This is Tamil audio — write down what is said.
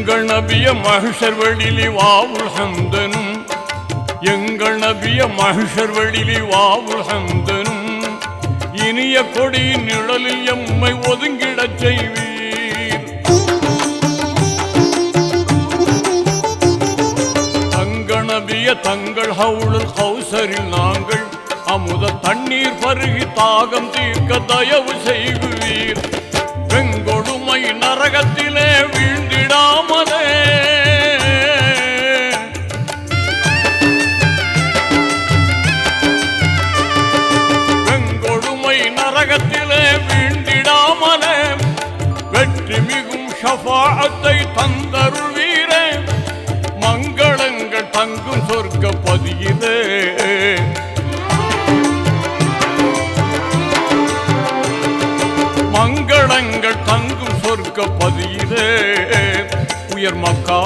எங்கள் நபிய மஹ்ஷர் வெளிலி வாவுல் ஹம்தனும் எங்கள் நபிய மஹ்ஷர் வெளிலி வாவுல் ஹம்தனும் இனிய கொடியின் நிழலில் எம்மை ஒதுங்கிடச் செய்வீர். தங்க நபிய தங்கள் ஹவுலுல் கௌசரில் நாங்கள் அமுத தண்ணீர் பருகி தாகம் தீர்க்க தயவு செய்வீர். வெங்கொடுமை நரகத்திலே வீழ்ந்திடாமலே வெங்கொடுமை நரகத்திலே வீழ்ந்திடாமலே வெற்றி மிகும் ஷஃபாஅத்தை தந்தருள்வீரே. மங்களங்கள் தங்கும் சொர்க்க பதியிலே மங்களங்கள் தங்கும் சொர்க்க பதியிலே உயர் மக்கா